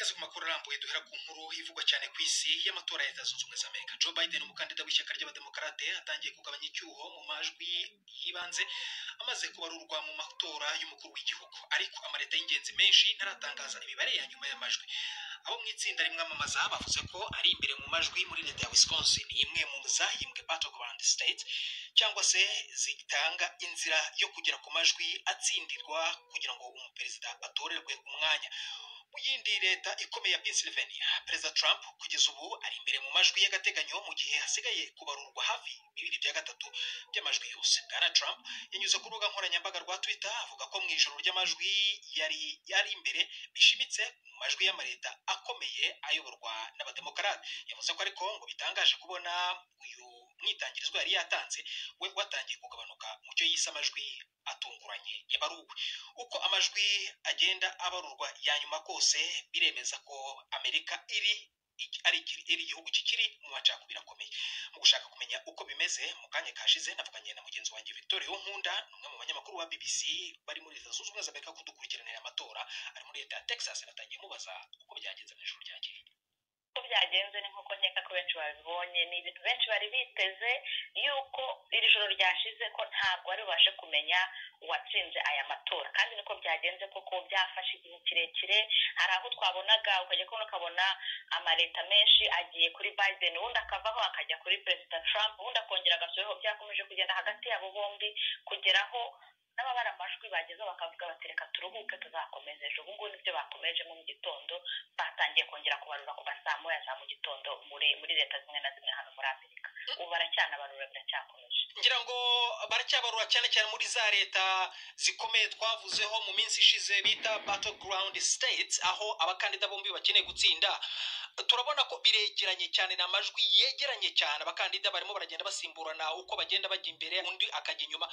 Ikaze ku makuru arambuye duhera ku nkuru ivugwa cyane ku isi y'amatora ya Leta Zunze Ubumwe za Amerika. Joe Biden umukandida w'ishyaka ry'abademokarate atangiye kugabanya icyuho mu majwi yibanze amaze kubarurwa mu matora y'umukuru w'igihugu, ariko amaleta y'ingenzi menshi ntaratangaza imibare ya nyuma y'amajwi. Abo mu itsinda rimwamamaza bavuze ko ari imbere mu majwi muri leta ya Wisconsin, imwe mu zahimbwe battleground state, cyangwa se zitanga inzira yo kugera ku majwi atsindirwa kugira ngo umuperezida atorerwe umwanya. Mu yindi leta ikomeye ya Pennsylvania, Perezida Trump kugeza ubu ari imbere mu majwi y'agateganyo mu gihe hasigaye kubarurwa hafi 2/3 by'amajwi yose. Bwana Trump yanyuze ku rubuga nkoranyambaga rwa Twitter avuga ko mu ijoro ry'amajwi yari imbere bishimitse mu majwi y'amaleta akomeye ayoborwa n'abademokarate. Yavuze ko ariko ngo bitangaje kubona uyu mwitangirizwa yari yatanze we watangiye kugabanuka mu cyo yise amajwi atunguranye yabaruwe. Uko amajwi agenda abarurwa ya nyuma kose biremeza ko Amerika ari igihugu kikiri mu macakubiri akomeye. Mu gushaka kumenya uko bimeze, mu kanya kashize navuganye na mugenzi wanjye Victoria Nkunda, umwe mu banyamakuru wa BBC bari muri Leta Zunze Ubumwe za Amerika kudukurikiranira amatora, ari muri leta ya Texas. Natangiye mubaza uko byagenze mu ijoro ryakeye. Uko byagenze ni nkuko nkeka ko benshi babibonye, ni ibintu benshi bari biteze yuko iri joro ryashize ko ntabwo bari bubashe kumenya uwatsinze aya matora, kandi niko byagenze koko byafashe igihe kirekire. Hari aho twabonaga ukajya kubona ukabona amaleta menshi agiye kuri Biden, ubundi akavaho akajya kuri Perezida Trump, ubundi akongera agasubiraho. Byakomeje kugenda hagati yabo bombi kugeraho n'ababara amajwi bagezeho bakavuga bati reka turuhuke tuzakomeza ejo. Ubu ngubu nibyo bakomeje mu gitondo, batangiye kongera kubarura ku saa moya za mu gitondo muri leta zimwe na zimwe hano muri Amerika. Ubu baracyanabarura, biracyakomeje. Ngira ngo baracyabarura cyane cyane muri za leta zikomeye twavuzeho mu minsi ishize bita battleground states, aho abakandida bombi bakeneye gutsinda. Turabona ko biregeranye cyane, n'amajwi yegeranye cyane. Abakandida barimo baragenda basimburana uko bagenda bajya imbere, undi akajya inyuma.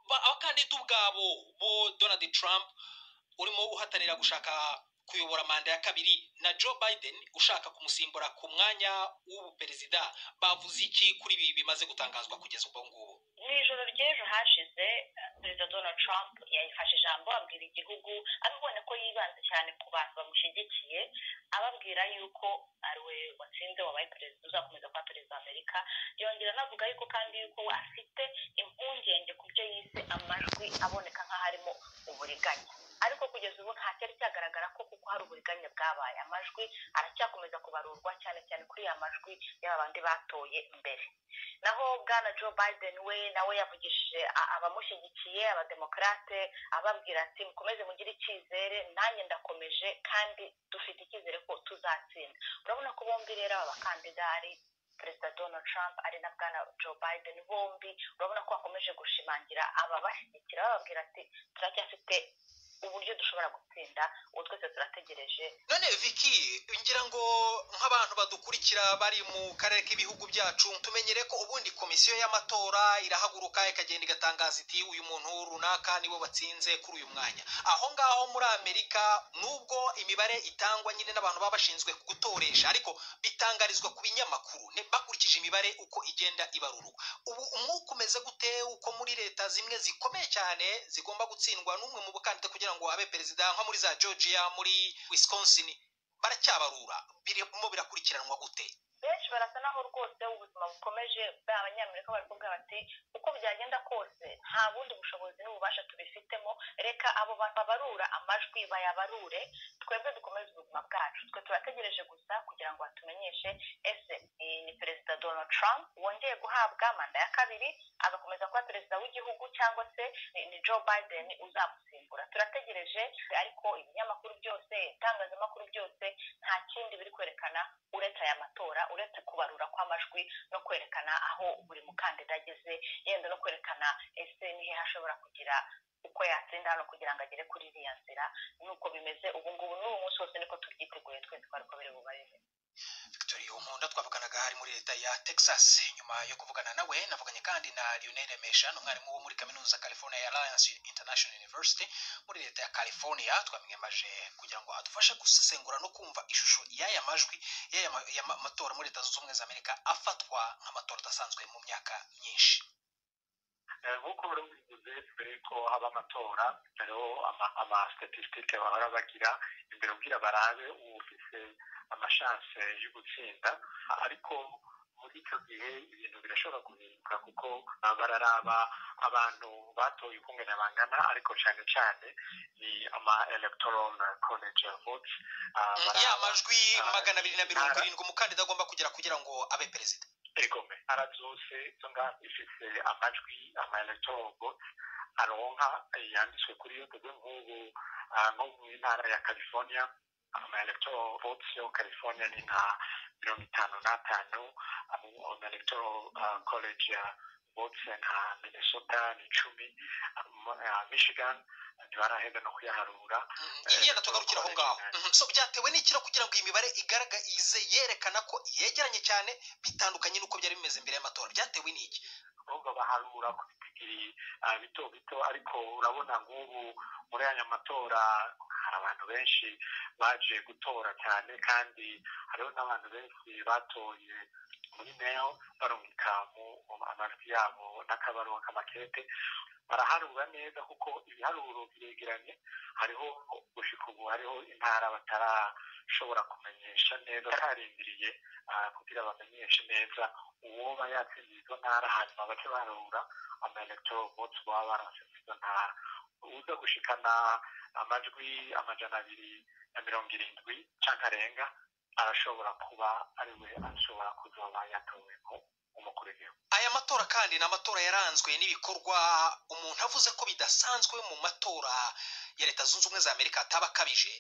Abakandida ubwabo bo Donald Trump urimo uhatanira gushaka kuyobora manda ya kabiri na Joe Biden ushaka kumusimbura ku mwanya w'ubuperezida, bavuze iki kuri ibi bimaze gutangazwa kugeza ubwo ngubu? Mu ijoro ry'ejo hashize, Perezida Donald Trump yafashe ijambo abwira igihugu, abibonye ko yibanze cyane ku bantu bamushyigikiye, ababwira yuko ari we watsinze, wabaye perezida, uzakomeza kuba perezida wa Amerika. Yongera anavuga yuko kandi yuko afite impungenge ku byo yise amajwi aboneka nk'aharimo uburiganya, ariko kugeza ubu nta cyari cyagaragara ko kuko hari uburiganya bwabaye. Amajwi aracyakomeza kubarurwa cyane cyane kuri ya majwi y'abandi batoye mbere. Naho Bwana Joe Biden we nawe yavugishije abamushyigikiye abademokarate ababwira ati mukomeze mugire icyizere, nanjye ndakomeje kandi dufite icyizere ko tuzatsinda. Urabona ko bombi rero aba bakandida ari Perezida Donald Trump ari na Bwana Joe Biden, bombi urabona ko bakomeje gushimangira ababashyigikira bababwira ati turacyafite uburyo dushobora gutsinda, uwo twese turategereje. None Vicky, ngira ngo nk'abantu badukurikira bari mu karere k'ibihugu byacu tumenyere ko ubundi komisiyo y'amatora irahaguruka ikagenda igatangaza iti uyu muntu runaka nibo batsinze kuri uyu mwanya. Aho ngaho muri Amerika nubwo imibare itangwa nyine n'abantu baba bashinzwe gutoresha, ariko bitangarizwa ku binyamakuru bakurikije imibare uko igenda ibarurwa. Ubu umwuka umeze gute uko muri leta zimwe zikomeye cyane zigomba gutsindwa n'umwe mu bakandida kugira ngo abe perezida, nko muri za Georgia, muri Wisconsin, baracyabarura? Birimo birakurikiranwa gute? Benshi barasa naho rwose ubuzima bukomeje, abanyamerika bari kuvuga bati uko byagenda kose nta bundi bushobozi n'ububasha tubifitemo, reka abo bantu babarura amajwi bayabarure, twebwe dukomeze ubuzima bwacu. Twe turategereje gusa kugira ngo batumenyeshe ese ni Perezida Donald Trump wongeye guhabwa manda ya kabiri agakomeza kuba perezida w'igihugu, cyangwa se ni Joe Biden uzamusimbura. Turategereje, ariko ibinyamakuru byose, itangazamakuru byose nta kindi biri kwerekana uretse aya matora, uretse kubarura kw'amajwi no kwerekana aho buri mukandida ageze, yenda no kwerekana ese nihe hashobora kugira uko yatsinda hano kugira ngo agere kuri iriya nzira. Nuko bimeze ubu ngubu, n'ubu munsi wose niko tubyiteguye twese, twari ko biri bubarebe. Victoria Nkunda twavuganaga hari muri leta ya Texas. Nyuma yo kuvugana nawe navuganye kandi na Lionel Mesha, umwarimu wo muri kaminuza California Alliance International University muri leta ya California. Twamwemaje kugira ngo adufashe gusesengura no kumva ishusho y'aya majwi y'amatora muri Leta Zunze Ubumwe za Amerika afatwa nk'amatora adasanzwe mu myaka myinshi. nk'uko bari bivuze mbere ko haba amatora hariho ama statistique bahora bagira imbere kugira barabe ufite bafite amashanse yo gutsinda ariko muri icyo gihe ibintu birashobora guhinduka kuko bararaba abantu batoye ukungene bangana ariko cyane cyane ni ama electoral college votes ya majwi 270 umukandida agomba kugira ngo abe perezida. Egome ara zose zo ngaho ifise amajwi ama electoral votes aronka yanditswe kuri yo nk'ubu nko mu ntara ya California ama electoral votes yo California ni nka 55 ama electoral college ya votes nka Minnesota ni 10 Michigan ntibaraheza no kuyaharura ingenda tugarukira aho ngaho. So byatewe n'ikiro kugira ngo iyi mibare igaragaze yerekana ko yegeranye cyane bitandukanye nuko byari bimeze mbere y'amatora, byatewe n'iki? ahubwo baharura ku bigiri bito ariko urabona nk'ubu muri aya matora hari abantu benshi baje gutora cyane kandi hariho n'abantu benshi batoye muri mail barungika mu amajwi yabo n'akabaruwa k'amakete. Baraharura neza kuko ibiharuro biregeranye, hariho gushika ubu hariho intara batarashobora kumenyesha neza, bararindiriye kugira bamenyeshe neza uwoba yatsindiye izo ntara hanyuma bace barura ama electoral votes baba baronse izo ntara. Uza gushikana amajwi 270 canke arenga arashobora kuba ariwe ashobora kuzoba yatowemo umukuru w'igihugu. Aya matora kandi ni amatora yaranzwe n'ibikorwa umuntu avuze ko bidasanzwe mu matora ya Leta Zunze Ubumwe za Amerika ataba kabije.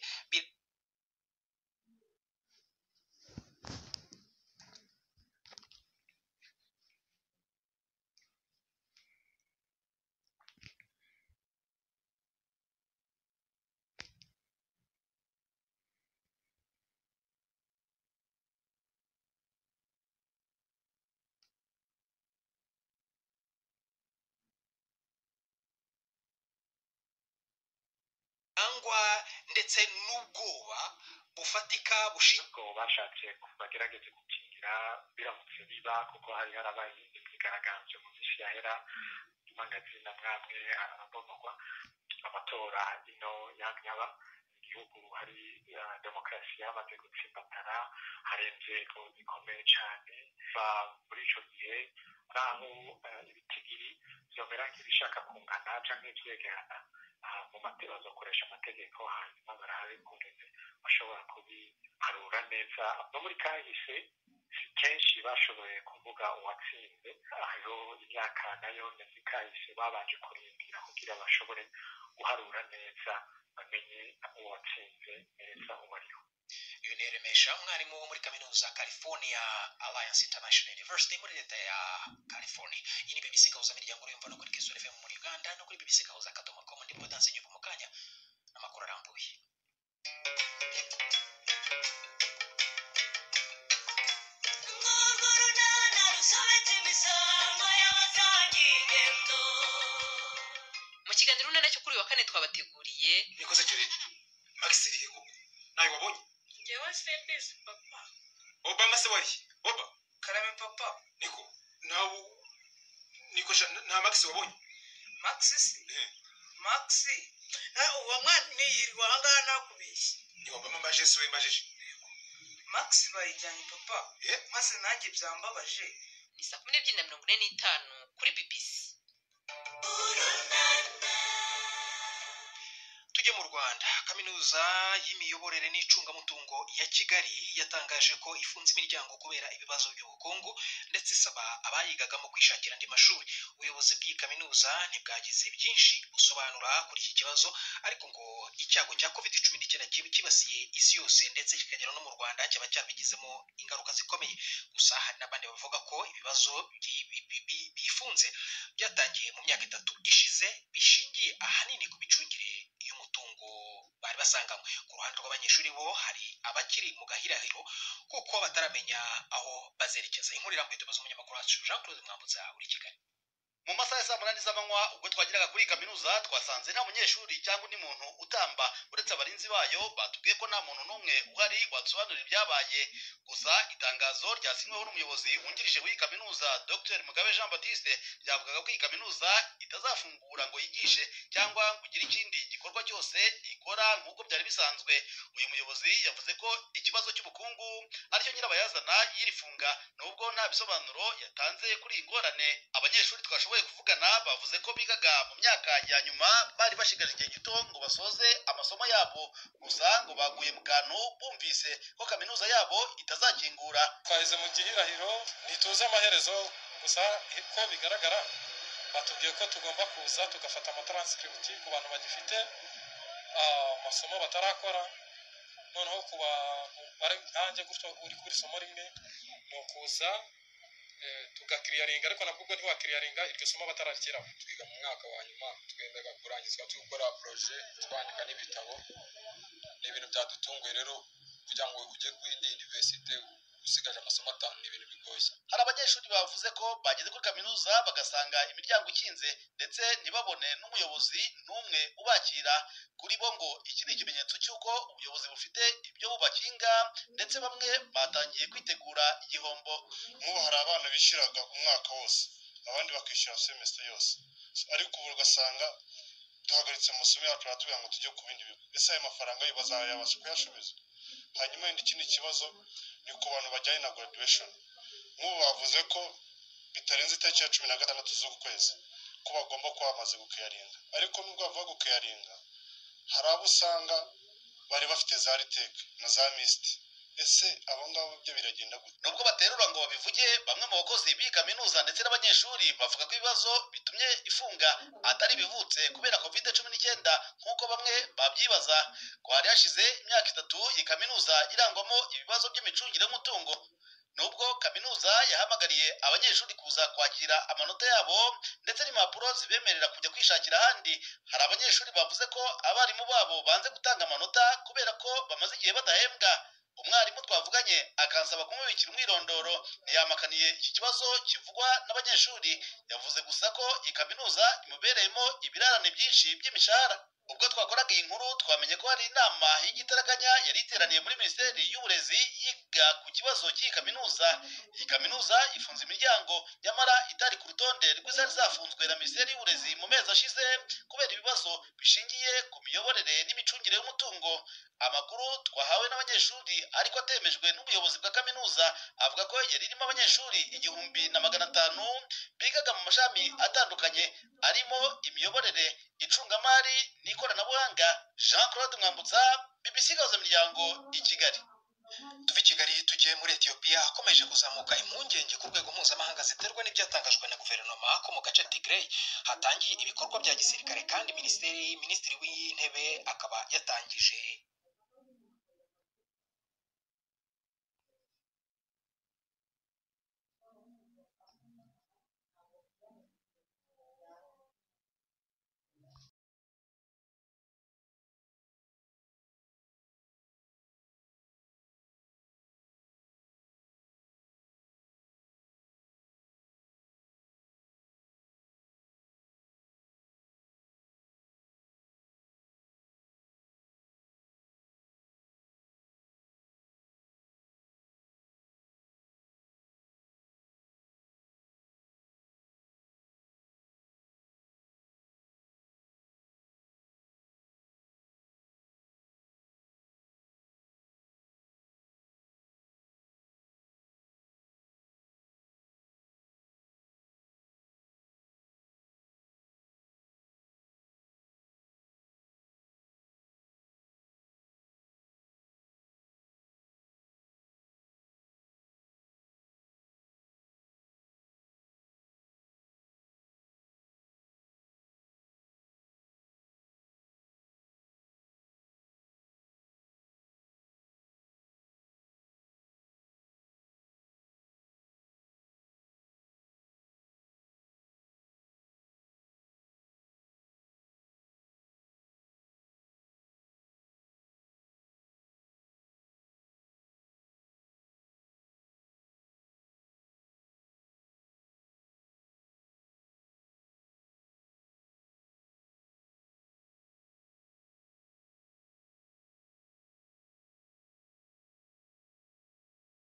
Ndetse n'ubwoba bufatika bushiko bashatse bagerageze gukingira biramutse biba kuko hari harabaye imyigaragambyo mu minsi yahera magazine amwe arabonwa amatora ino yanyaba igihugu hari demokarasi yamaze gutsimbatara, hari inzego zikomeye cyane muri ico gihe naho ibitigiri byomera nk'ibishaka kungana canke vyegerana mu mategeko bazokoresha amategeko hanyuma barabe kungene bashobora kubiharura neza. No muri kahise kenshi bashoboye kuvuga uwatsinze, hariho imyaka nayo muri kahise babanje kurindira kugira bashobore guharura neza bamenye uwatsinze neza umariho. Yuneremesha umwarimu wo muri kaminuza California Alliance International University muri leta ya California. Iyi ni BBC Gahuza Miryango y'umva no kuri Kisoro FM muri Uganda no kuri BBC Gahuza Kadomo.com ndi Bodanse nyuva mu kanya n'amakuru arambuye. Mu kiganiro runana cyo kuri wa kane twabateguriye nikoze cyuri Max Yego nawe wabonye Jewe Stepis papa. Obama se wari Oba Karame papa. niko nawe niko na Max wabonye Max si. Max. Uwo mwana ni yirwa hangana nakubeshye. ni Obama majesu we majeje. Max bayijyanye papa. Maze nanjye byambabaje. ni 12:45 kuri BBC. Tujye mu Rwanda. Kaminuza y'imiyoborere n'icungamutungo ya Kigali yatangaje ko ifunze imiryango kubera ibibazo by'ubukungu ndetse isaba abayigagamo kwishakira andi mashuri. Ubuyobozi bw'iyi kaminuza ntibwagize byinshi busobanura kuri iki kibazo, ariko ngo icyago cya COVID-19 kibasiye isi yose ndetse kikagera no mu Rwanda cyaba cyabigizemo ingaruka zikomeye. Gusa hari n'abandi bavuga ko ibibazo bifunze byatangiye mu myaka 3 ishize bishingiye ahanini ku micungire y'umutungo bari basangamo. Ku ruhande rw'abanyeshuri bo hari abakiri mu gahirahiro kuko bataramenya aho bazerekeza. Inkuru irambuye tubaza umunyamakuru wacu Jean Claude Mwambutsa uri Kigali. mu masaha ya saa munani z'amanywa ubwo twageraga kuri kaminuza twasanze nta munyeshuri cyangwa undi muntu utamba uretse abarinzi bayo batubwiye ko nta muntu n'umwe uhari wadusobanurira ibyabaye. Gusa itangazo ryasinyweho n'umuyobozi wungirije w'iyi kaminuza Dr Mugabe Jean Baptiste ryavugaga ko iyi kaminuza itazafungura ngo yigishe cyangwa ngo igire ikindi gikorwa cyose ikora nk'uko byari bisanzwe. Uyu muyobozi yavuze ko ikibazo cy'ubukungu aricyo nyirabayazana y'iri funga nubwo nta bisobanuro yatanze kuri iyi ngorane. Abanyeshuri twashoboye kuvugana bavuze ko bigaga mu myaka ya nyuma bari bashigaje igihe gito ngo basoze amasomo yabo, gusa ngo baguye mu kantu bumvise ko kaminuza yabo itazakingura. Twaheze mu gihirahiro ntituzi amaherezo, gusa ko bigaragara batubwiye ko tugomba kuza tugafata amatranscript ku bantu bagifite amasomo batarakora, noneho kuba bari nkanjye gutyo uri kuri somo rimwe ni ukuza tugakiriyaringa, ariko nabwo ntiwakiriyaringa iryo somo batararikiraho. Twiga mu mwaka wa nyuma twendaga kurangizwa turi gukora projet twandika n'ibitabo. Ni ibintu byadutunguye rero kugira ngo ujye kuri universite usigaje amasomo 5 ni ibintu bigoye. Hari abanyeshuri bavuze ko bageze kuri kaminuza bagasanga imiryango ikinze ndetse ntibabone n'umuyobozi n'umwe ubakira. Kuri bo ngo iki ni ikimenyetso cy'uko ubuyobozi bufite ibyo bubakinga ndetse bamwe batangiye kwitegura igihombo. Nk'ubu hari abana bishyuraga umwaka wose, abandi bakishyura semester yose, ariko ubu ugasanga duhagaritse amasomo yacu baratubwira ngo tujye ku bindi bigo. Ese ayo mafaranga yo bazayabasha kuyasubiza? Hanyuma ikindi kibazo ni ku bantu bajyanye na graduation. Nk'ubu bavuze ko bitarenze itariki ya 16 z'uku kwezi ko bagomba kuba bamaze gukeyaringa, ariko nubwo bavuga gukeyaringa hari abo usanga bari bafite za retake na za mist. Ese abo ngabo byo biragenda gute? Nubwo baterura ngo babivuge, bamwe mu bakozi b'iyi kaminuza ndetse n'abanyeshuri bavuga ko ibibazo bitumye ifunga atari bivutse kubera COVID-19 nk'uko bamwe babyibaza. Ko hari hashize imyaka 3 iyi kaminuza irangwamo ibibazo by'imicungire y'umutungo. Nubwo kaminuza yahamagariye abanyeshuri kuza kwakira amanota yabo ndetse n'impapuro zibemerera kujya kwishakira ahandi, hari abanyeshuri bavuze ko abarimu babo banze gutanga amanota kubera ko bamaze igihe badahembwa. Umwarimu twavuganye akansaba kumubikira umwirondoro ntiyamakaniye iki kibazo kivugwa n'abanyeshuri, yavuze gusa ko iyi kaminuza imubereyemo ibirarane byinshi by'imishahara. Ubwo twakoraga iyi nkuru twamenye ko hari inama y'igitaraganya yari iteraniye muri Minisiteri y'Uburezi yiga ku kibazo cy'iyi kaminuza. Iyi kaminuza ifunze imiryango nyamara itari ku rutonde rw'izari zafunzwe na Minisiteri y'Uburezi mu mezi ashize kubera ibibazo bishingiye ku miyoborere n'imicungire y'umutungo. Amakuru twahawe n'abanyeshuri ariko atemejwe n'ubuyobozi bwa kaminuza avuga ko yari irimo abanyeshuri 1500 bigaga mu mashami atandukanye arimo imiyoborere, icungamari n'ikoranabuhanga. Jean Claude Mwambutsa, BBC Gahuzamiryango i Kigali. Tuve Kigali tujye muri Ethiopia hakomeje kuzamuka impungenge ku rwego mpuzamahanga ziterwa n'ibyatangajwe na guverinoma ko mu gace Tigray hatangiye ibikorwa bya gisirikare kandi minisitiri w'intebe akaba yatangije